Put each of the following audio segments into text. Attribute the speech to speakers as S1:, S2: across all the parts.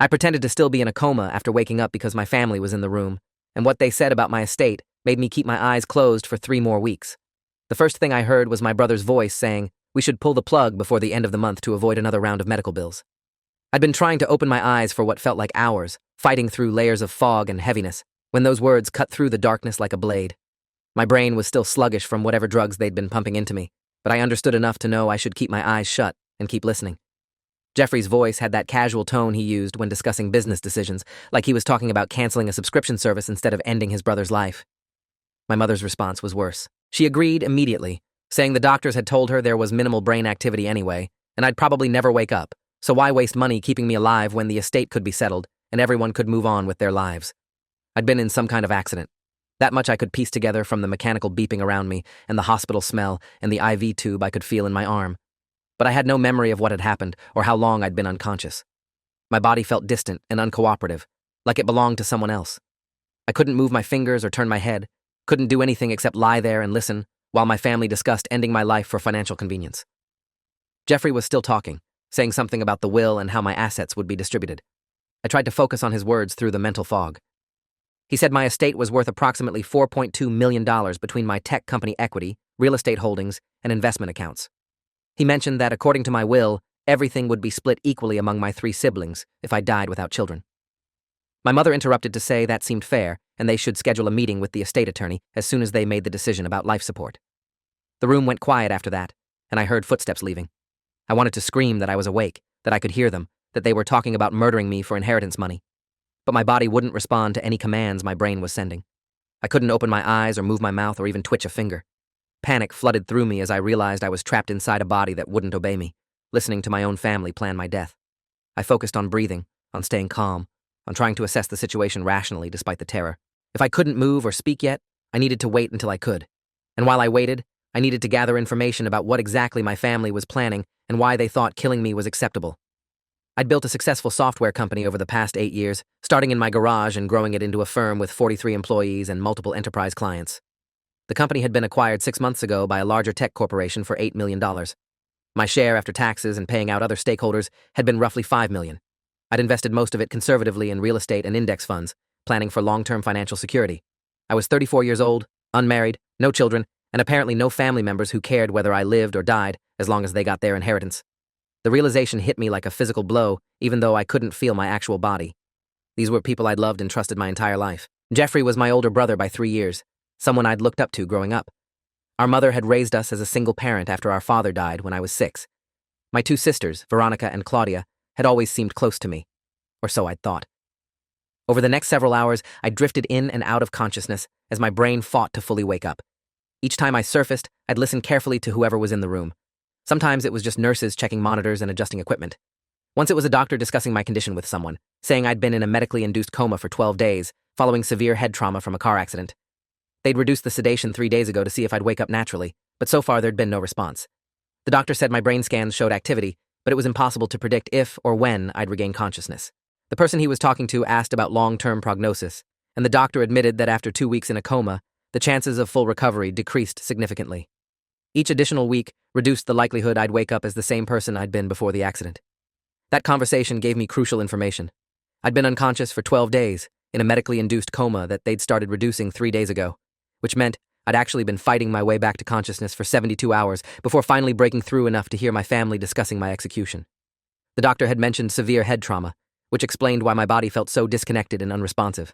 S1: I pretended to still be in a coma after waking up because my family was in the room, and what they said about my estate made me keep my eyes closed for 3 more weeks. The first thing I heard was my brother's voice saying, "We should pull the plug before the end of the month to avoid another round of medical bills." I'd been trying to open my eyes for what felt like hours, fighting through layers of fog and heaviness, when those words cut through the darkness like a blade. My brain was still sluggish from whatever drugs they'd been pumping into me, but I understood enough to know I should keep my eyes shut and keep listening. Jeffrey's voice had that casual tone he used when discussing business decisions, like he was talking about canceling a subscription service instead of ending his brother's life. My mother's response was worse. She agreed immediately, saying the doctors had told her there was minimal brain activity anyway, and I'd probably never wake up, so why waste money keeping me alive when the estate could be settled and everyone could move on with their lives? I'd been in some kind of accident. That much I could piece together from the mechanical beeping around me and the hospital smell and the IV tube I could feel in my arm. But I had no memory of what had happened or how long I'd been unconscious. My body felt distant and uncooperative, like it belonged to someone else. I couldn't move my fingers or turn my head, couldn't do anything except lie there and listen while my family discussed ending my life for financial convenience. Jeffrey was still talking, saying something about the will and how my assets would be distributed. I tried to focus on his words through the mental fog. He said my estate was worth approximately $4.2 million between my tech company equity, real estate holdings, and investment accounts. He mentioned that, according to my will, everything would be split equally among my 3 siblings if I died without children. My mother interrupted to say that seemed fair, and they should schedule a meeting with the estate attorney as soon as they made the decision about life support. The room went quiet after that, and I heard footsteps leaving. I wanted to scream that I was awake, that I could hear them, that they were talking about murdering me for inheritance money. But my body wouldn't respond to any commands my brain was sending. I couldn't open my eyes or move my mouth or even twitch a finger. Panic flooded through me as I realized I was trapped inside a body that wouldn't obey me, listening to my own family plan my death. I focused on breathing, on staying calm, on trying to assess the situation rationally despite the terror. If I couldn't move or speak yet, I needed to wait until I could. And while I waited, I needed to gather information about what exactly my family was planning and why they thought killing me was acceptable. I'd built a successful software company over the past 8 years, starting in my garage and growing it into a firm with 43 employees and multiple enterprise clients. The company had been acquired 6 months ago by a larger tech corporation for $8 million. My share after taxes and paying out other stakeholders had been roughly $5 million. I'd invested most of it conservatively in real estate and index funds, planning for long-term financial security. I was 34 years old, unmarried, no children, and apparently no family members who cared whether I lived or died as long as they got their inheritance. The realization hit me like a physical blow, even though I couldn't feel my actual body. These were people I'd loved and trusted my entire life. Jeffrey was my older brother by 3 years, someone I'd looked up to growing up. Our mother had raised us as a single parent after our father died when I was 6. My 2 sisters, Veronica and Claudia, had always seemed close to me, or so I'd thought. Over the next several hours, I drifted in and out of consciousness as my brain fought to fully wake up. Each time I surfaced, I'd listen carefully to whoever was in the room. Sometimes it was just nurses checking monitors and adjusting equipment. Once it was a doctor discussing my condition with someone, saying I'd been in a medically induced coma for 12 days, following severe head trauma from a car accident. They'd reduced the sedation 3 days ago to see if I'd wake up naturally, but so far there'd been no response. The doctor said my brain scans showed activity, but it was impossible to predict if or when I'd regain consciousness. The person he was talking to asked about long-term prognosis, and the doctor admitted that after 2 weeks in a coma, the chances of full recovery decreased significantly. Each additional week reduced the likelihood I'd wake up as the same person I'd been before the accident. That conversation gave me crucial information. I'd been unconscious for 12 days, in a medically induced coma that they'd started reducing 3 days ago, which meant I'd actually been fighting my way back to consciousness for 72 hours before finally breaking through enough to hear my family discussing my execution. The doctor had mentioned severe head trauma, which explained why my body felt so disconnected and unresponsive.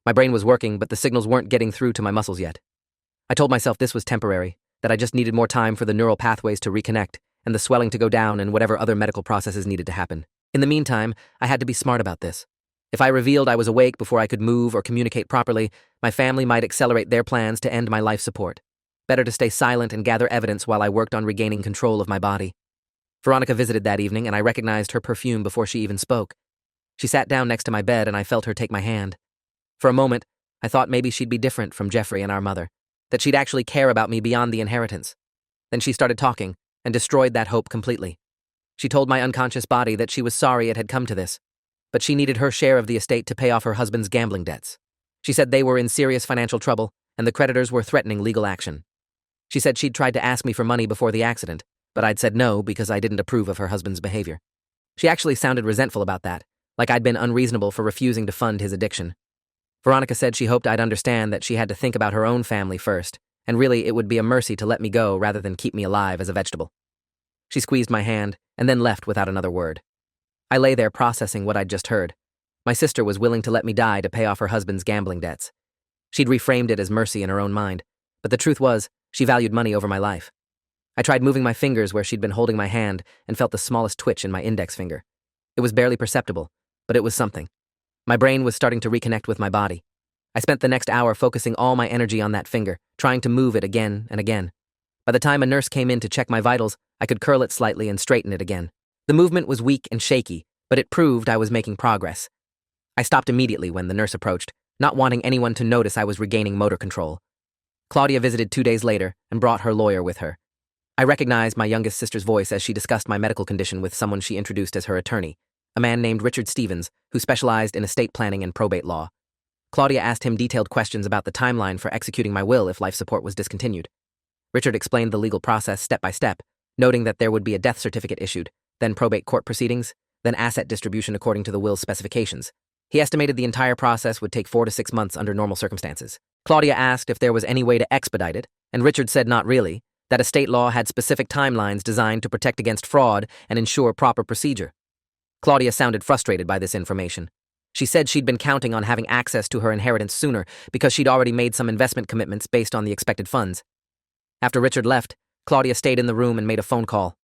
S1: My brain was working, but the signals weren't getting through to my muscles yet. I told myself this was temporary, that I just needed more time for the neural pathways to reconnect and the swelling to go down and whatever other medical processes needed to happen. In the meantime, I had to be smart about this. If I revealed I was awake before I could move or communicate properly, my family might accelerate their plans to end my life support. Better to stay silent and gather evidence while I worked on regaining control of my body. Veronica visited that evening, and I recognized her perfume before she even spoke. She sat down next to my bed, and I felt her take my hand. For a moment, I thought maybe she'd be different from Jeffrey and our mother, that she'd actually care about me beyond the inheritance. Then she started talking and destroyed that hope completely. She told my unconscious body that she was sorry it had come to this, but she needed her share of the estate to pay off her husband's gambling debts. She said they were in serious financial trouble, and the creditors were threatening legal action. She said she'd tried to ask me for money before the accident, but I'd said no because I didn't approve of her husband's behavior. She actually sounded resentful about that, like I'd been unreasonable for refusing to fund his addiction. Veronica said she hoped I'd understand that she had to think about her own family first, and really it would be a mercy to let me go rather than keep me alive as a vegetable. She squeezed my hand and then left without another word. I lay there processing what I'd just heard. My sister was willing to let me die to pay off her husband's gambling debts. She'd reframed it as mercy in her own mind, but the truth was, she valued money over my life. I tried moving my fingers where she'd been holding my hand and felt the smallest twitch in my index finger. It was barely perceptible, but it was something. My brain was starting to reconnect with my body. I spent the next hour focusing all my energy on that finger, trying to move it again and again. By the time a nurse came in to check my vitals, I could curl it slightly and straighten it again. The movement was weak and shaky, but it proved I was making progress. I stopped immediately when the nurse approached, not wanting anyone to notice I was regaining motor control. Claudia visited 2 days later and brought her lawyer with her. I recognized my youngest sister's voice as she discussed my medical condition with someone she introduced as her attorney, a man named Richard Stevens, who specialized in estate planning and probate law. Claudia asked him detailed questions about the timeline for executing my will if life support was discontinued. Richard explained the legal process step by step, noting that there would be a death certificate issued, then probate court proceedings, then asset distribution according to the will's specifications. He estimated the entire process would take 4 to 6 months under normal circumstances. Claudia asked if there was any way to expedite it, and Richard said not really, that estate law had specific timelines designed to protect against fraud and ensure proper procedure. Claudia sounded frustrated by this information. She said she'd been counting on having access to her inheritance sooner because she'd already made some investment commitments based on the expected funds. After Richard left, Claudia stayed in the room and made a phone call.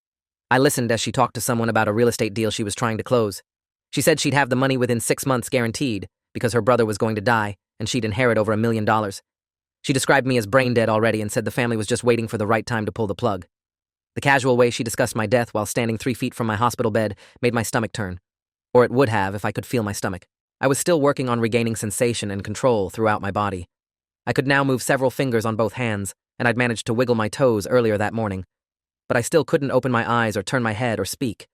S1: I listened as she talked to someone about a real estate deal she was trying to close. She said she'd have the money within 6 months guaranteed because her brother was going to die and she'd inherit over $1 million. She described me as brain dead already and said the family was just waiting for the right time to pull the plug. The casual way she discussed my death while standing 3 feet from my hospital bed made my stomach turn. Or it would have if I could feel my stomach. I was still working on regaining sensation and control throughout my body. I could now move several fingers on both hands, and I'd managed to wiggle my toes earlier that morning. But I still couldn't open my eyes or turn my head or speak.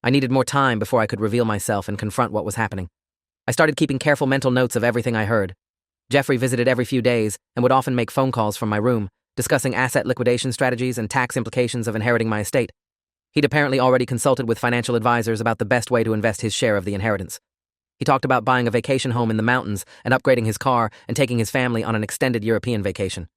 S1: I needed more time before I could reveal myself and confront what was happening. I started keeping careful mental notes of everything I heard. Jeffrey visited every few days and would often make phone calls from my room, discussing asset liquidation strategies and tax implications of inheriting my estate. He'd apparently already consulted with financial advisors about the best way to invest his share of the inheritance. He talked about buying a vacation home in the mountains and upgrading his car and taking his family on an extended European vacation.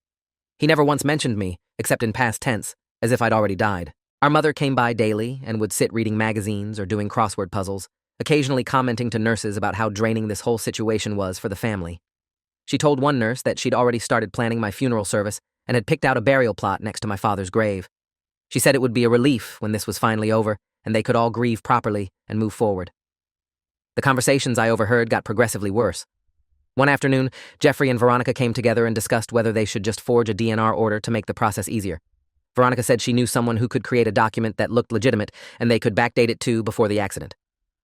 S1: He never once mentioned me, except in past tense, as if I'd already died. Our mother came by daily and would sit reading magazines or doing crossword puzzles, occasionally commenting to nurses about how draining this whole situation was for the family. She told one nurse that she'd already started planning my funeral service and had picked out a burial plot next to my father's grave. She said it would be a relief when this was finally over and they could all grieve properly and move forward. The conversations I overheard got progressively worse. One afternoon, Jeffrey and Veronica came together and discussed whether they should just forge a DNR order to make the process easier. Veronica said she knew someone who could create a document that looked legitimate and they could backdate it to before the accident.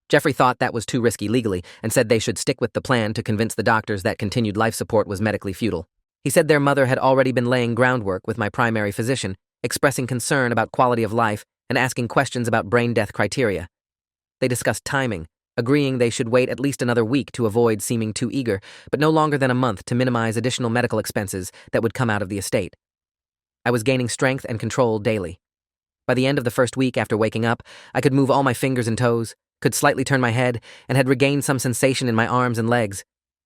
S1: Jeffrey thought that was too risky legally and said they should stick with the plan to convince the doctors that continued life support was medically futile. He said their mother had already been laying groundwork with my primary physician, expressing concern about quality of life and asking questions about brain death criteria. They discussed timing, agreeing they should wait at least another week to avoid seeming too eager, but no longer than a month to minimize additional medical expenses that would come out of the estate. I was gaining strength and control daily. By the end of the first week after waking up, I could move all my fingers and toes, could slightly turn my head, and had regained some sensation in my arms and legs,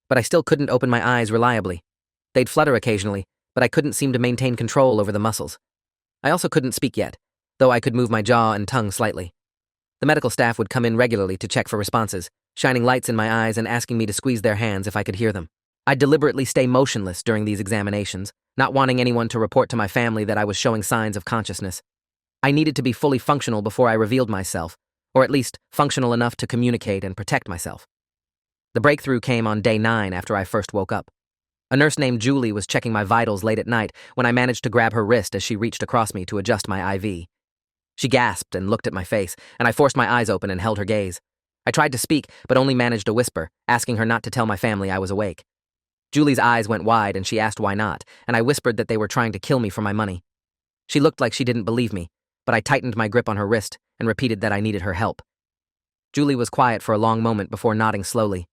S1: but I still couldn't open my eyes reliably. They'd flutter occasionally, but I couldn't seem to maintain control over the muscles. I also couldn't speak yet, though I could move my jaw and tongue slightly. The medical staff would come in regularly to check for responses, shining lights in my eyes and asking me to squeeze their hands if I could hear them. I'd deliberately stay motionless during these examinations, not wanting anyone to report to my family that I was showing signs of consciousness. I needed to be fully functional before I revealed myself, or at least functional enough to communicate and protect myself. The breakthrough came on day 9 after I first woke up. A nurse named Julie was checking my vitals late at night when I managed to grab her wrist as she reached across me to adjust my IV. She gasped and looked at my face, and I forced my eyes open and held her gaze. I tried to speak, but only managed a whisper, asking her not to tell my family I was awake. Julie's eyes went wide and she asked why not, and I whispered that they were trying to kill me for my money. She looked like she didn't believe me, but I tightened my grip on her wrist and repeated that I needed her help. Julie was quiet for a long moment before nodding slowly.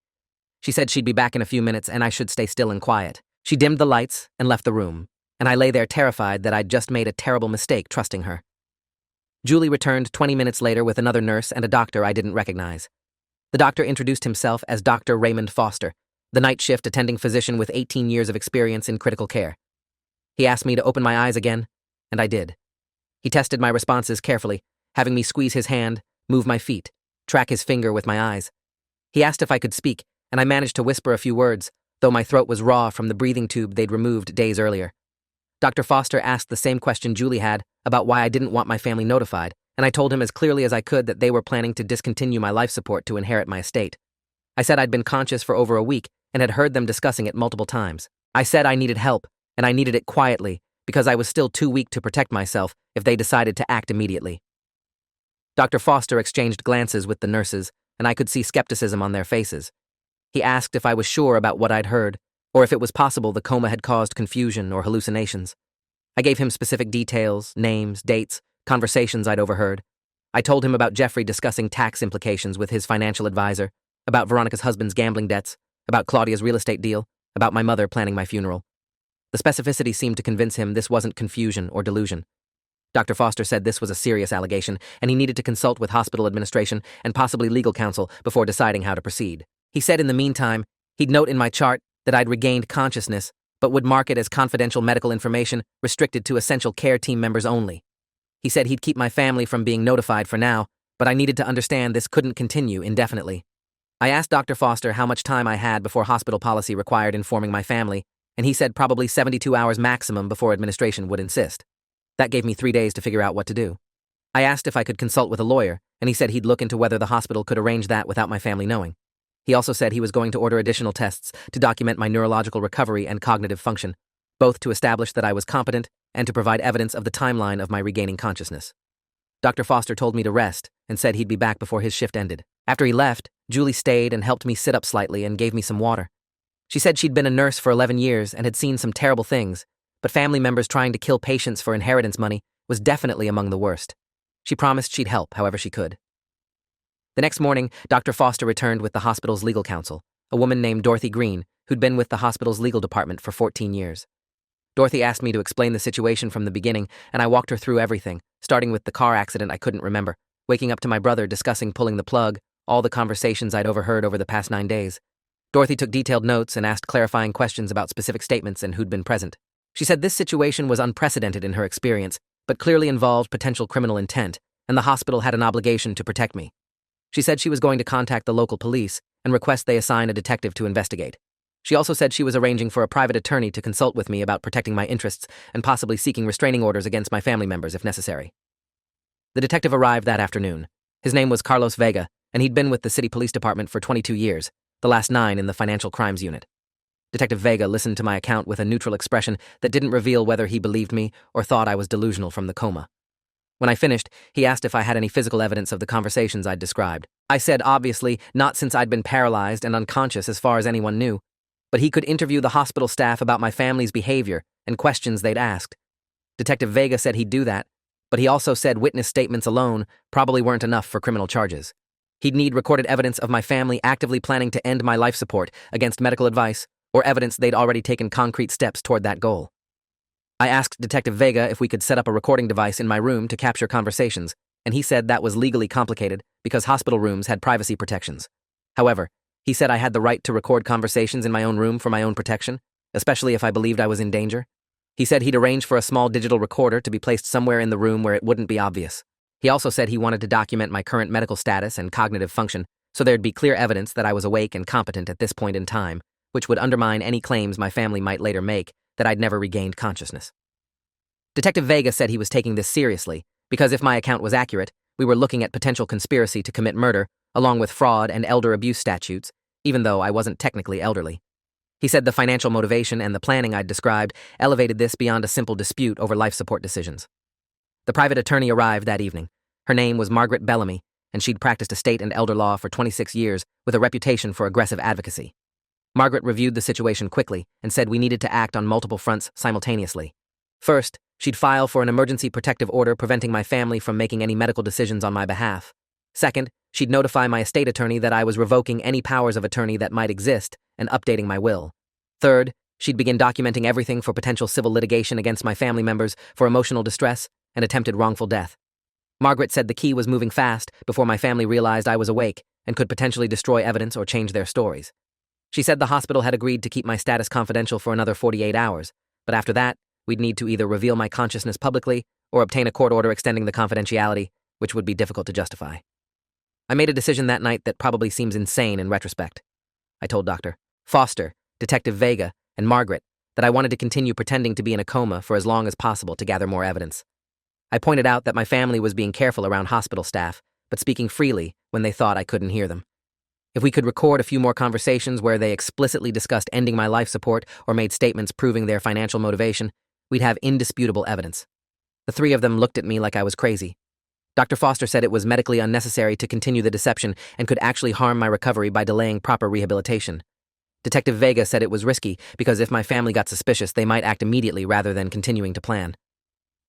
S1: She said she'd be back in a few minutes and I should stay still and quiet. She dimmed the lights and left the room, and I lay there terrified that I'd just made a terrible mistake trusting her. Julie returned 20 minutes later with another nurse and a doctor I didn't recognize. The doctor introduced himself as Dr. Raymond Foster, the night shift attending physician with 18 years of experience in critical care. He asked me to open my eyes again, and I did. He tested my responses carefully, having me squeeze his hand, move my feet, track his finger with my eyes. He asked if I could speak, and I managed to whisper a few words, though my throat was raw from the breathing tube they'd removed days earlier. Dr. Foster asked the same question Julie had about why I didn't want my family notified, and I told him as clearly as I could that they were planning to discontinue my life support to inherit my estate. I said I'd been conscious for over a week and had heard them discussing it multiple times. I said I needed help, and I needed it quietly because I was still too weak to protect myself if they decided to act immediately. Dr. Foster exchanged glances with the nurses, and I could see skepticism on their faces. He asked if I was sure about what I'd heard, or if it was possible the coma had caused confusion or hallucinations. I gave him specific details, names, dates, conversations I'd overheard. I told him about Jeffrey discussing tax implications with his financial advisor, about Veronica's husband's gambling debts, about Claudia's real estate deal, about my mother planning my funeral. The specificity seemed to convince him this wasn't confusion or delusion. Dr. Foster said this was a serious allegation, and he needed to consult with hospital administration and possibly legal counsel before deciding how to proceed. He said in the meantime, he'd note in my chart that I'd regained consciousness, but would mark it as confidential medical information restricted to essential care team members only. He said he'd keep my family from being notified for now, but I needed to understand this couldn't continue indefinitely. I asked Dr. Foster how much time I had before hospital policy required informing my family, and he said probably 72 hours maximum before administration would insist. That gave me 3 days to figure out what to do. I asked if I could consult with a lawyer, and he said he'd look into whether the hospital could arrange that without my family knowing. He also said he was going to order additional tests to document my neurological recovery and cognitive function, both to establish that I was competent and to provide evidence of the timeline of my regaining consciousness. Dr. Foster told me to rest and said he'd be back before his shift ended. After he left, Julie stayed and helped me sit up slightly and gave me some water. She said she'd been a nurse for 11 years and had seen some terrible things, but family members trying to kill patients for inheritance money was definitely among the worst. She promised she'd help however she could. The next morning, Dr. Foster returned with the hospital's legal counsel, a woman named Dorothy Green, who'd been with the hospital's legal department for 14 years. Dorothy asked me to explain the situation from the beginning, and I walked her through everything, starting with the car accident I couldn't remember, waking up to my brother discussing pulling the plug, all the conversations I'd overheard over the past 9 days. Dorothy took detailed notes and asked clarifying questions about specific statements and who'd been present. She said this situation was unprecedented in her experience, but clearly involved potential criminal intent, and the hospital had an obligation to protect me. She said she was going to contact the local police and request they assign a detective to investigate. She also said she was arranging for a private attorney to consult with me about protecting my interests and possibly seeking restraining orders against my family members if necessary. The detective arrived that afternoon. His name was Carlos Vega, and he'd been with the city police department for 22 years, the last 9 in the financial crimes unit. Detective Vega listened to my account with a neutral expression that didn't reveal whether he believed me or thought I was delusional from the coma. When I finished, he asked if I had any physical evidence of the conversations I'd described. I said, obviously, not since I'd been paralyzed and unconscious as far as anyone knew, but he could interview the hospital staff about my family's behavior and questions they'd asked. Detective Vega said he'd do that, but he also said witness statements alone probably weren't enough for criminal charges. He'd need recorded evidence of my family actively planning to end my life support against medical advice or evidence they'd already taken concrete steps toward that goal. I asked Detective Vega if we could set up a recording device in my room to capture conversations, and he said that was legally complicated because hospital rooms had privacy protections. However, he said I had the right to record conversations in my own room for my own protection, especially if I believed I was in danger. He said he'd arrange for a small digital recorder to be placed somewhere in the room where it wouldn't be obvious. He also said he wanted to document my current medical status and cognitive function so there'd be clear evidence that I was awake and competent at this point in time, which would undermine any claims my family might later make that I'd never regained consciousness. Detective Vega said he was taking this seriously because if my account was accurate, we were looking at potential conspiracy to commit murder, along with fraud and elder abuse statutes, even though I wasn't technically elderly. He said the financial motivation and the planning I'd described elevated this beyond a simple dispute over life support decisions. The private attorney arrived that evening. Her name was Margaret Bellamy, and she'd practiced estate and elder law for 26 years with a reputation for aggressive advocacy. Margaret reviewed the situation quickly and said we needed to act on multiple fronts simultaneously. First, she'd file for an emergency protective order preventing my family from making any medical decisions on my behalf. Second, she'd notify my estate attorney that I was revoking any powers of attorney that might exist and updating my will. Third, she'd begin documenting everything for potential civil litigation against my family members for emotional distress and attempted wrongful death. Margaret said the key was moving fast before my family realized I was awake and could potentially destroy evidence or change their stories. She said the hospital had agreed to keep my status confidential for another 48 hours, but after that, we'd need to either reveal my consciousness publicly or obtain a court order extending the confidentiality, which would be difficult to justify. I made a decision that night that probably seems insane in retrospect. I told Dr. Foster, Detective Vega, and Margaret that I wanted to continue pretending to be in a coma for as long as possible to gather more evidence. I pointed out that my family was being careful around hospital staff, but speaking freely when they thought I couldn't hear them. If we could record a few more conversations where they explicitly discussed ending my life support or made statements proving their financial motivation, we'd have indisputable evidence. The three of them looked at me like I was crazy. Dr. Foster said it was medically unnecessary to continue the deception and could actually harm my recovery by delaying proper rehabilitation. Detective Vega said it was risky because if my family got suspicious, they might act immediately rather than continuing to plan.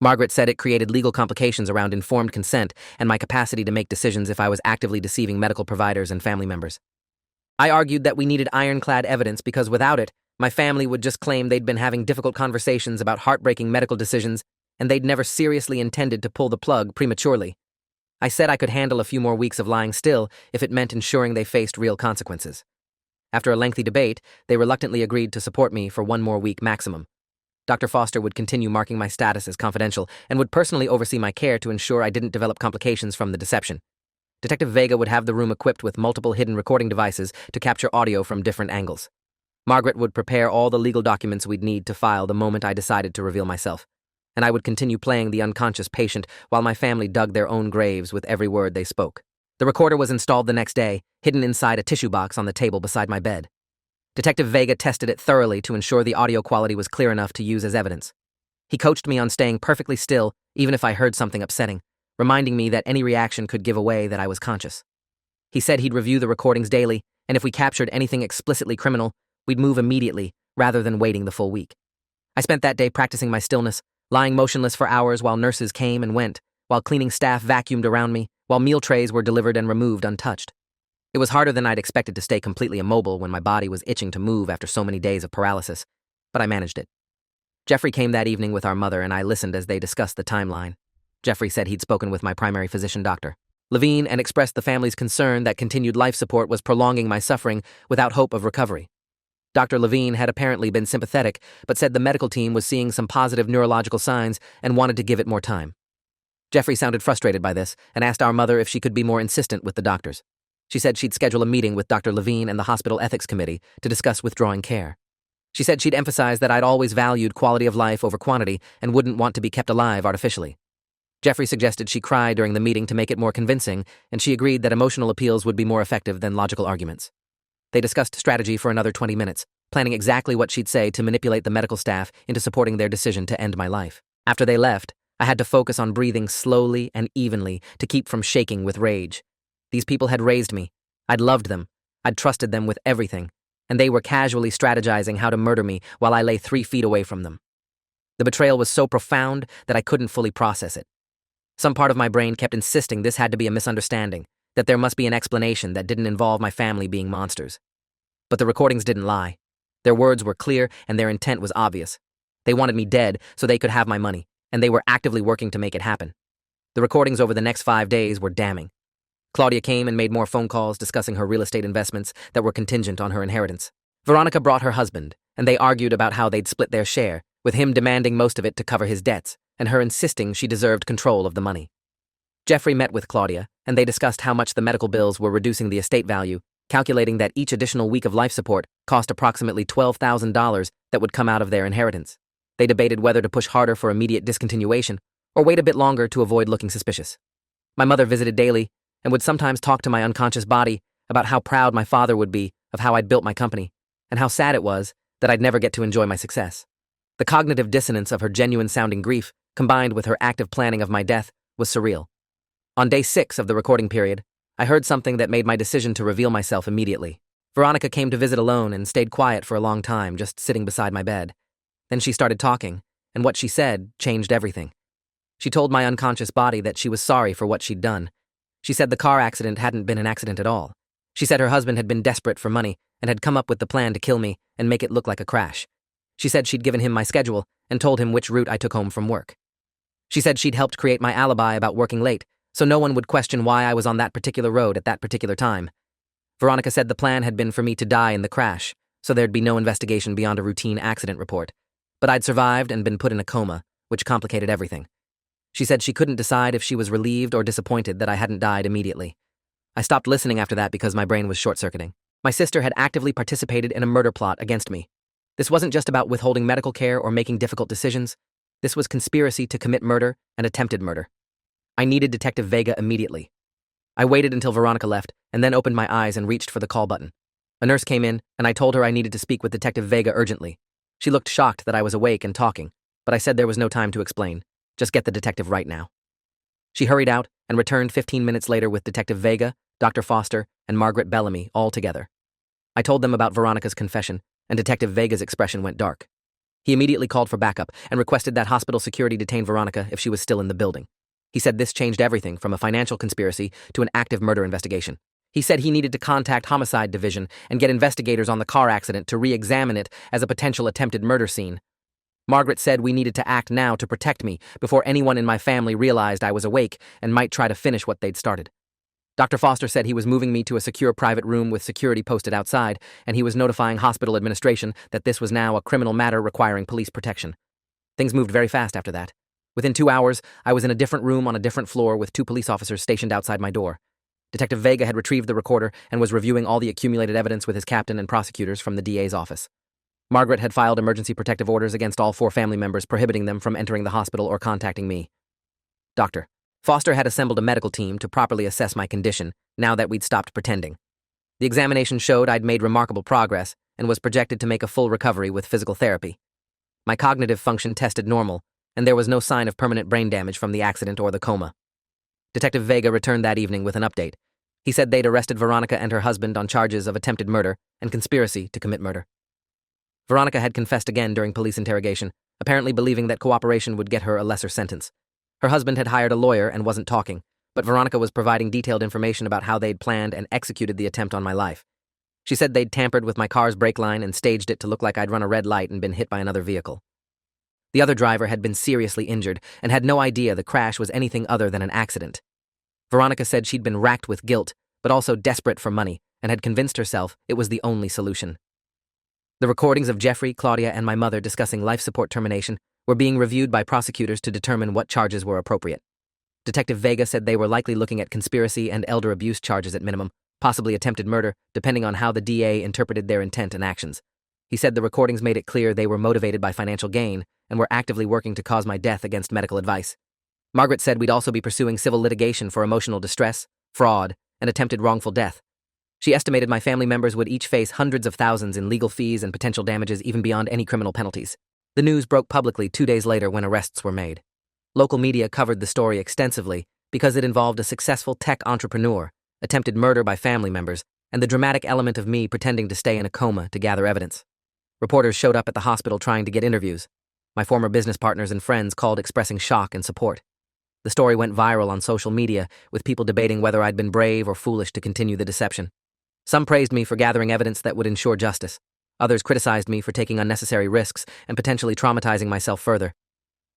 S1: Margaret said it created legal complications around informed consent and my capacity to make decisions if I was actively deceiving medical providers and family members. I argued that we needed ironclad evidence because without it, my family would just claim they'd been having difficult conversations about heartbreaking medical decisions and they'd never seriously intended to pull the plug prematurely. I said I could handle a few more weeks of lying still if it meant ensuring they faced real consequences. After a lengthy debate, they reluctantly agreed to support me for 1 more week maximum. Dr. Foster would continue marking my status as confidential and would personally oversee my care to ensure I didn't develop complications from the deception. Detective Vega would have the room equipped with multiple hidden recording devices to capture audio from different angles. Margaret would prepare all the legal documents we'd need to file the moment I decided to reveal myself, and I would continue playing the unconscious patient while my family dug their own graves with every word they spoke. The recorder was installed the next day, hidden inside a tissue box on the table beside my bed. Detective Vega tested it thoroughly to ensure the audio quality was clear enough to use as evidence. He coached me on staying perfectly still, even if I heard something upsetting, reminding me that any reaction could give away that I was conscious. He said he'd review the recordings daily, and if we captured anything explicitly criminal, we'd move immediately, rather than waiting the full week. I spent that day practicing my stillness, lying motionless for hours while nurses came and went, while cleaning staff vacuumed around me, while meal trays were delivered and removed untouched. It was harder than I'd expected to stay completely immobile when my body was itching to move after so many days of paralysis, but I managed it. Jeffrey came that evening with our mother and I listened as they discussed the timeline. Jeffrey said he'd spoken with my primary physician, Dr. Levine, and expressed the family's concern that continued life support was prolonging my suffering without hope of recovery. Dr. Levine had apparently been sympathetic, but said the medical team was seeing some positive neurological signs and wanted to give it more time. Jeffrey sounded frustrated by this and asked our mother if she could be more insistent with the doctors. She said she'd schedule a meeting with Dr. Levine and the hospital ethics committee to discuss withdrawing care. She said she'd emphasize that I'd always valued quality of life over quantity and wouldn't want to be kept alive artificially. Jeffrey suggested she cry during the meeting to make it more convincing, and she agreed that emotional appeals would be more effective than logical arguments. They discussed strategy for another 20 minutes, planning exactly what she'd say to manipulate the medical staff into supporting their decision to end my life. After they left, I had to focus on breathing slowly and evenly to keep from shaking with rage. These people had raised me. I'd loved them. I'd trusted them with everything, and they were casually strategizing how to murder me while I lay 3 feet away from them. The betrayal was so profound that I couldn't fully process it. Some part of my brain kept insisting this had to be a misunderstanding, that there must be an explanation that didn't involve my family being monsters. But the recordings didn't lie. Their words were clear and their intent was obvious. They wanted me dead so they could have my money, and they were actively working to make it happen. The recordings over the next 5 days were damning. Claudia came and made more phone calls discussing her real estate investments that were contingent on her inheritance. Veronica brought her husband, and they argued about how they'd split their share, with him demanding most of it to cover his debts, and her insisting she deserved control of the money. Jeffrey met with Claudia, and they discussed how much the medical bills were reducing the estate value, calculating that each additional week of life support cost approximately $12,000 that would come out of their inheritance. They debated whether to push harder for immediate discontinuation or wait a bit longer to avoid looking suspicious. My mother visited daily and would sometimes talk to my unconscious body about how proud my father would be of how I'd built my company and how sad it was that I'd never get to enjoy my success. The cognitive dissonance of her genuine-sounding grief, combined with her active planning of my death, was surreal. On day 6 of the recording period, I heard something that made my decision to reveal myself immediately. Veronica came to visit alone and stayed quiet for a long time, just sitting beside my bed. Then she started talking, and what she said changed everything. She told my unconscious body that she was sorry for what she'd done. She said the car accident hadn't been an accident at all. She said her husband had been desperate for money and had come up with the plan to kill me and make it look like a crash. She said she'd given him my schedule and told him which route I took home from work. She said she'd helped create my alibi about working late, so no one would question why I was on that particular road at that particular time, Veronica said the plan had been for me to die in the crash, so there'd be no investigation beyond a routine accident report. But I'd survived and been put in a coma, which complicated everything. She said she couldn't decide if she was relieved or disappointed that I hadn't died immediately. I stopped listening after that because my brain was short-circuiting. My sister had actively participated in a murder plot against me. This wasn't just about withholding medical care or making difficult decisions. This was conspiracy to commit murder and attempted murder. I needed Detective Vega immediately. I waited until Veronica left and then opened my eyes and reached for the call button. A nurse came in, and I told her I needed to speak with Detective Vega urgently. She looked shocked that I was awake and talking, but I said there was no time to explain. Just get the detective right now. She hurried out and returned 15 minutes later with Detective Vega, Dr. Foster, and Margaret Bellamy all together. I told them about Veronica's confession, and Detective Vega's expression went dark. He immediately called for backup and requested that hospital security detain Veronica if she was still in the building. He said this changed everything from a financial conspiracy to an active murder investigation. He said he needed to contact Homicide Division and get investigators on the car accident to re-examine it as a potential attempted murder scene. Margaret said we needed to act now to protect me before anyone in my family realized I was awake and might try to finish what they'd started. Dr. Foster said he was moving me to a secure private room with security posted outside, and he was notifying hospital administration that this was now a criminal matter requiring police protection. Things moved very fast after that. Within 2 hours, I was in a different room on a different floor with 2 police officers stationed outside my door. Detective Vega had retrieved the recorder and was reviewing all the accumulated evidence with his captain and prosecutors from the DA's office. Margaret had filed emergency protective orders against all 4 family members, prohibiting them from entering the hospital or contacting me. Dr. Foster had assembled a medical team to properly assess my condition now that we'd stopped pretending. The examination showed I'd made remarkable progress and was projected to make a full recovery with physical therapy. My cognitive function tested normal, and there was no sign of permanent brain damage from the accident or the coma. Detective Vega returned that evening with an update. He said they'd arrested Veronica and her husband on charges of attempted murder and conspiracy to commit murder. Veronica had confessed again during police interrogation, apparently believing that cooperation would get her a lesser sentence. Her husband had hired a lawyer and wasn't talking, but Veronica was providing detailed information about how they'd planned and executed the attempt on my life. She said they'd tampered with my car's brake line and staged it to look like I'd run a red light and been hit by another vehicle. The other driver had been seriously injured and had no idea the crash was anything other than an accident. Veronica said she'd been racked with guilt, but also desperate for money, and had convinced herself it was the only solution. The recordings of Jeffrey, Claudia, and my mother discussing life support termination were being reviewed by prosecutors to determine what charges were appropriate. Detective Vega said they were likely looking at conspiracy and elder abuse charges at minimum, possibly attempted murder, depending on how the DA interpreted their intent and actions. He said the recordings made it clear they were motivated by financial gain and were actively working to cause my death against medical advice. Margaret said we'd also be pursuing civil litigation for emotional distress, fraud, and attempted wrongful death. She estimated my family members would each face hundreds of thousands in legal fees and potential damages even beyond any criminal penalties. The news broke publicly 2 days later when arrests were made. Local media covered the story extensively because it involved a successful tech entrepreneur, attempted murder by family members, and the dramatic element of me pretending to stay in a coma to gather evidence. Reporters showed up at the hospital trying to get interviews. My former business partners and friends called expressing shock and support. The story went viral on social media, with people debating whether I'd been brave or foolish to continue the deception. Some praised me for gathering evidence that would ensure justice. Others criticized me for taking unnecessary risks and potentially traumatizing myself further.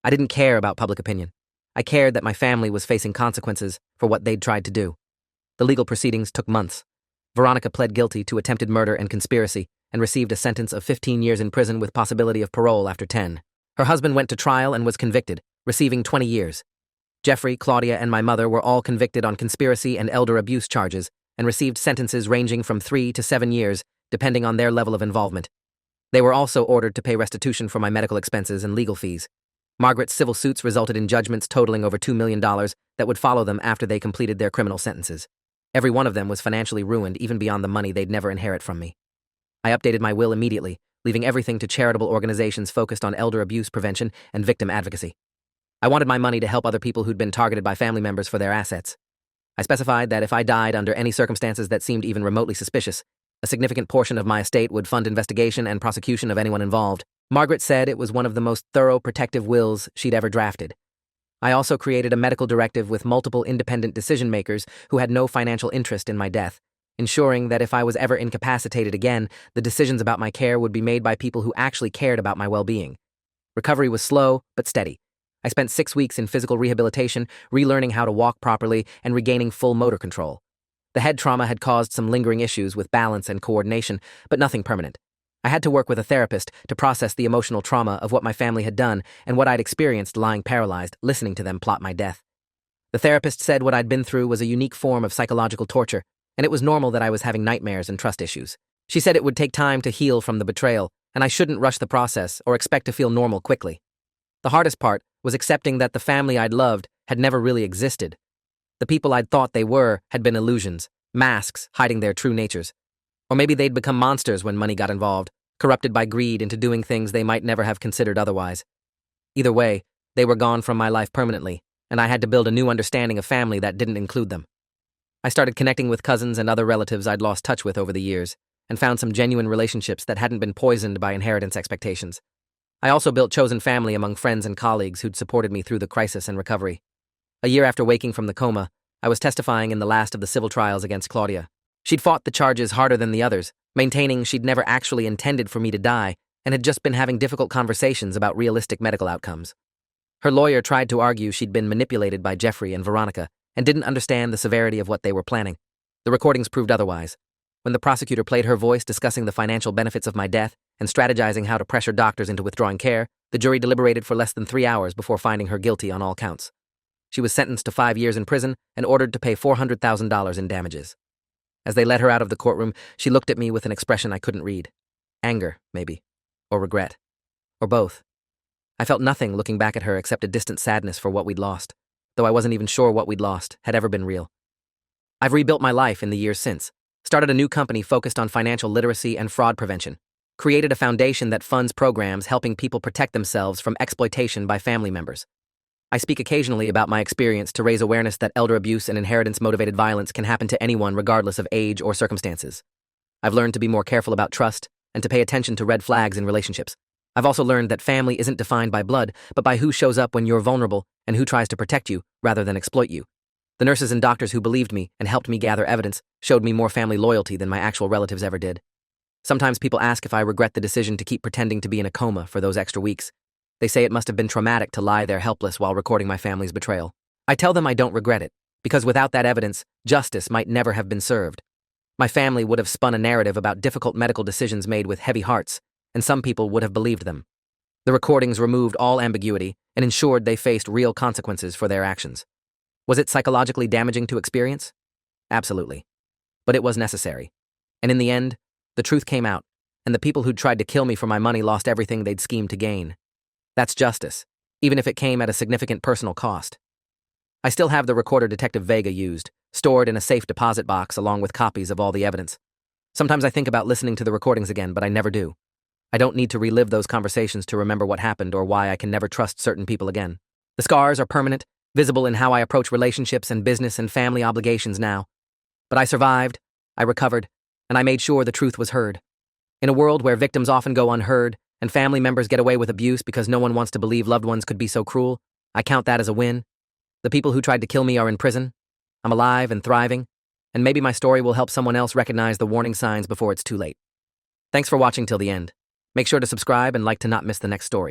S1: I didn't care about public opinion. I cared that my family was facing consequences for what they'd tried to do. The legal proceedings took months. Veronica pled guilty to attempted murder and conspiracy and received a sentence of 15 years in prison with possibility of parole after 10. Her husband went to trial and was convicted, receiving 20 years. Jeffrey, Claudia, and my mother were all convicted on conspiracy and elder abuse charges and received sentences ranging from 3 to 7 years, depending on their level of involvement. They were also ordered to pay restitution for my medical expenses and legal fees. Margaret's civil suits resulted in judgments totaling over $2 million that would follow them after they completed their criminal sentences. Every one of them was financially ruined, even beyond the money they'd never inherit from me. I updated my will immediately, leaving everything to charitable organizations focused on elder abuse prevention and victim advocacy. I wanted my money to help other people who'd been targeted by family members for their assets. I specified that if I died under any circumstances that seemed even remotely suspicious, a significant portion of my estate would fund investigation and prosecution of anyone involved. Margaret said it was one of the most thorough protective wills she'd ever drafted. I also created a medical directive with multiple independent decision-makers who had no financial interest in my death, ensuring that if I was ever incapacitated again, the decisions about my care would be made by people who actually cared about my well-being. Recovery was slow but steady. I spent 6 weeks in physical rehabilitation, relearning how to walk properly and regaining full motor control. The head trauma had caused some lingering issues with balance and coordination, but nothing permanent. I had to work with a therapist to process the emotional trauma of what my family had done and what I'd experienced lying paralyzed, listening to them plot my death. The therapist said what I'd been through was a unique form of psychological torture, and it was normal that I was having nightmares and trust issues. She said it would take time to heal from the betrayal, and I shouldn't rush the process or expect to feel normal quickly. The hardest part was accepting that the family I'd loved had never really existed. The people I'd thought they were had been illusions, masks hiding their true natures. Or maybe they'd become monsters when money got involved, corrupted by greed into doing things they might never have considered otherwise. Either way, they were gone from my life permanently, and I had to build a new understanding of family that didn't include them. I started connecting with cousins and other relatives I'd lost touch with over the years, and found some genuine relationships that hadn't been poisoned by inheritance expectations. I also built chosen family among friends and colleagues who'd supported me through the crisis and recovery. A year after waking from the coma, I was testifying in the last of the civil trials against Claudia. She'd fought the charges harder than the others, maintaining she'd never actually intended for me to die and had just been having difficult conversations about realistic medical outcomes. Her lawyer tried to argue she'd been manipulated by Jeffrey and Veronica and didn't understand the severity of what they were planning. The recordings proved otherwise. When the prosecutor played her voice discussing the financial benefits of my death and strategizing how to pressure doctors into withdrawing care, the jury deliberated for less than 3 hours before finding her guilty on all counts. She was sentenced to 5 years in prison and ordered to pay $400,000 in damages. As they led her out of the courtroom, she looked at me with an expression I couldn't read. Anger, maybe. Or regret. Or both. I felt nothing looking back at her except a distant sadness for what we'd lost, though I wasn't even sure what we'd lost had ever been real. I've rebuilt my life in the years since, started a new company focused on financial literacy and fraud prevention, created a foundation that funds programs helping people protect themselves from exploitation by family members. I speak occasionally about my experience to raise awareness that elder abuse and inheritance-motivated violence can happen to anyone regardless of age or circumstances. I've learned to be more careful about trust and to pay attention to red flags in relationships. I've also learned that family isn't defined by blood, but by who shows up when you're vulnerable and who tries to protect you rather than exploit you. The nurses and doctors who believed me and helped me gather evidence showed me more family loyalty than my actual relatives ever did. Sometimes people ask if I regret the decision to keep pretending to be in a coma for those extra weeks. They say it must have been traumatic to lie there helpless while recording my family's betrayal. I tell them I don't regret it, because without that evidence, justice might never have been served. My family would have spun a narrative about difficult medical decisions made with heavy hearts, and some people would have believed them. The recordings removed all ambiguity and ensured they faced real consequences for their actions. Was it psychologically damaging to experience? Absolutely. But it was necessary. And in the end, the truth came out, and the people who'd tried to kill me for my money lost everything they'd schemed to gain. That's justice, even if it came at a significant personal cost. I still have the recorder Detective Vega used, stored in a safe deposit box along with copies of all the evidence. Sometimes I think about listening to the recordings again, but I never do. I don't need to relive those conversations to remember what happened or why I can never trust certain people again. The scars are permanent, visible in how I approach relationships and business and family obligations now. But I survived, I recovered, and I made sure the truth was heard. In a world where victims often go unheard and family members get away with abuse because no one wants to believe loved ones could be so cruel, I count that as a win. The people who tried to kill me are in prison. I'm alive and thriving, and maybe my story will help someone else recognize the warning signs before it's too late. Thanks for watching till the end. Make sure to subscribe and like to not miss the next story.